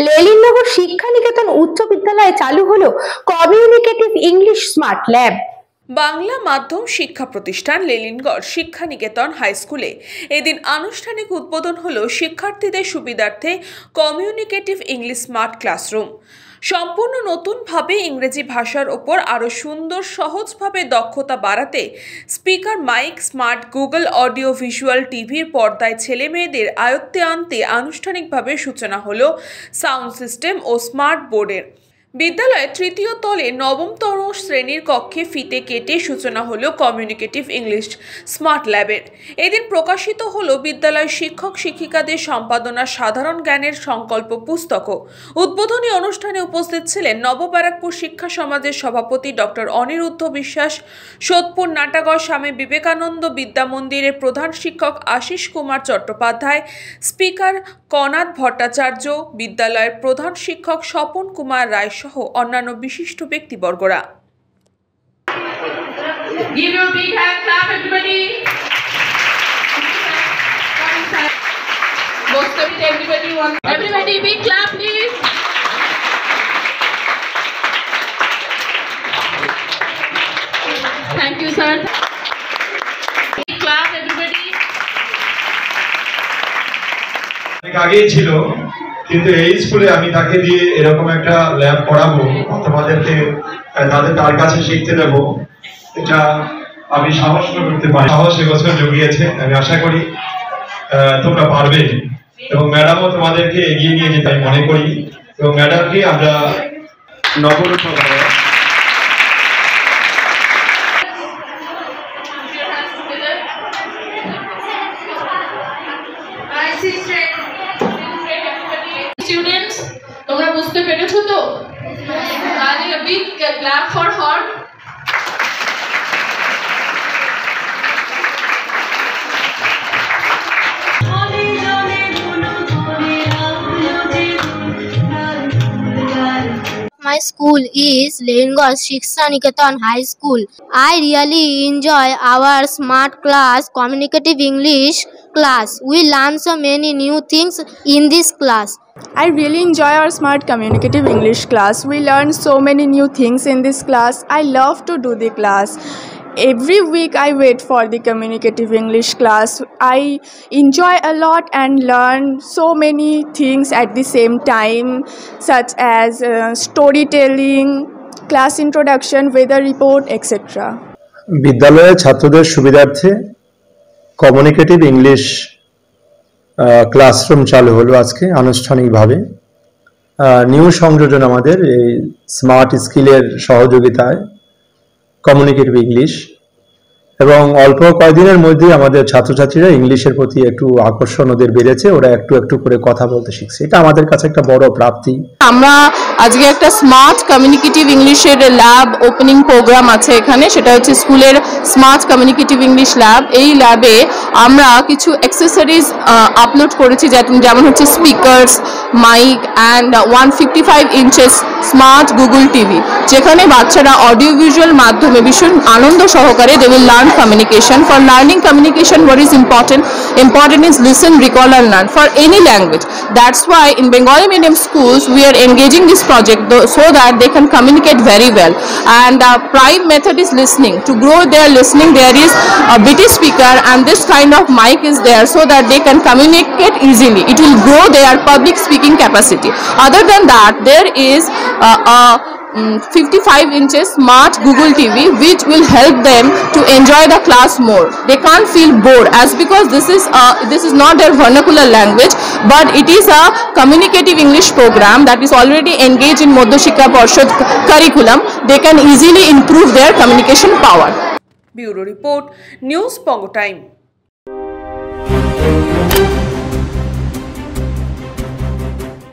লেলিননগর শিক্ষা নিকেতন উচ্চ বিদ্যালয়ে চালু হলো communicative English smart lab. Bangla মাধ্যম শিক্ষা প্রতিষ্ঠান লেলিনগড় শিক্ষা নিকেতন হাই স্কুলে এদিন আনুষ্ঠানিক উদ্বোধন হলো শিক্ষার্থীদের সুবিধার্থে কমিউনিকেটিভ ইংলিশ স্মার্ট ক্লাসরুম। সম্পূর্ণ নতুনভাবে ইংরেজি ভাষার ওপর আরও সুন্দর সহজভাবে দক্ষতা বাড়াতে speaker mic, smart Google audio visual টিভির পর্দায় ছেলে মেয়েদের আয়ত্তে আনতে আনুষ্ঠানিকভাবে সূচনা হলো সাউন্ড সিস্টেম ও স্মার্ট বোর্ডের। বিদ্যালয়ের তৃতীয় তলে নবমতম শ্রেণীর কক্ষে ফিতে কেটে সূচনা হলো কমিউনিকেটিভ ইংলিশ স্মার্ট ল্যাবের। এদিন প্রকাশিত হলো বিদ্যালয়ের শিক্ষক শিক্ষিকাদের সম্পাদনা সাধারণ জ্ঞানের সংকল্প পুস্তকও। উদ্বোধনী অনুষ্ঠানে উপস্থিত ছিলেন নবব্যারাকপুর শিক্ষা সমাজের সভাপতি ডক্টর অনিরুদ্ধ বিশ্বাস, সোদপুর নাটাগড় স্বামী বিবেকানন্দ বিদ্যা মন্দিরের প্রধান শিক্ষক আশিস কুমার চট্টোপাধ্যায়, স্পিকার কনাদ ভট্টাচার্য, বিদ্যালয়ের প্রধান শিক্ষক স্বপন কুমার রায় সহ অন্যান্য বিশিষ্ট ব্যক্তিবর্গরা। Give your big hand clap everybody. Most of it everybody big clap please. Thank you sir. Big clap everybody. আগেই ছিল, কিন্তু এই স্কুলে আমি তাকে দিয়ে এরকম একটা ল্যাব পড়াবো, তোমাদেরকে তার কাছে শিখতে দেবো, এটা আমি সাহস করতে পারি। সাহস এবছর জুগিয়েছে, আমি আশা করি তোমরা পারবে এবং ম্যাডামও তোমাদেরকে এগিয়ে নিয়ে যেতে আমি মনে করি। এবং ম্যাডামকে আমরা নবরূপ Students, তোমরা বুঝতে পেরেছো তো? তাহলে a big clap for her. My school is Lerengor Shiksha Niketan High School. I really enjoy our smart class, communicative English class. We learn so many new things in this class. I really enjoy our smart communicative English class. We learn so many new things in this class. I love to do the class. Every week I wait for the communicative English class. I enjoy a lot and learn so many things at the same time, such as storytelling, class introduction, weather report, etc. বিদ্যালয়ের ছাত্রদের সুবিধার্থে communicative English classroom চালু হলো আজকে আনুষ্ঠানিকভাবে। New সংযোজন আমাদের এই স্মার্ট স্কিলের সহযোগিতায় কমিউনিকেটিভ ইংলিশ, এবং অল্প কয়েকদিনের মধ্যেই আমাদের ছাত্রছাত্রীরা ইংলিশের প্রতি একটু আকর্ষণ ওদের বেড়েছে, ওরা একটু একটু করে কথা বলতে শিখছে। এটা আমাদের কাছে একটা বড় প্রাপ্তি। আমরা আজকে একটা স্মার্ট কমিউনিকেটিভ ইংলিশের ল্যাব ওপেনিং প্রোগ্রাম আছে এখানে, সেটা হচ্ছে স্কুলের স্মার্ট কমিউনিকেটিভ ইংলিশ ল্যাব। এই ল্যাবে আমরা কিছু অ্যাক্সেসরিজ আপলোড করেছি, যেমন হচ্ছে speakers, mic and 155 inches smart Google TV, যেখানে বাচ্চারা অডিও ভিজুয়াল মাধ্যমে ভীষণ আনন্দ সহকারে they will learn communication. For learning communication, what is important is listen, recall and learn for any language. That's why in Bengali medium schools we are engaging this project so that they can communicate very well. And prime method is listening. To grow their listening, there is a BT speaker and this kind of mic is there so that they can communicate easily. It will grow their public speaking capacity. Other than that, there is a 55 inches smart Google TV which will help them to enjoy the class more. They can't feel bored as because this is not their vernacular language, but it is a communicative English program that is already engaged in Madhya Shikha Parshad curriculum. They can easily improve their communication power. Bureau Report, News Pongo Time.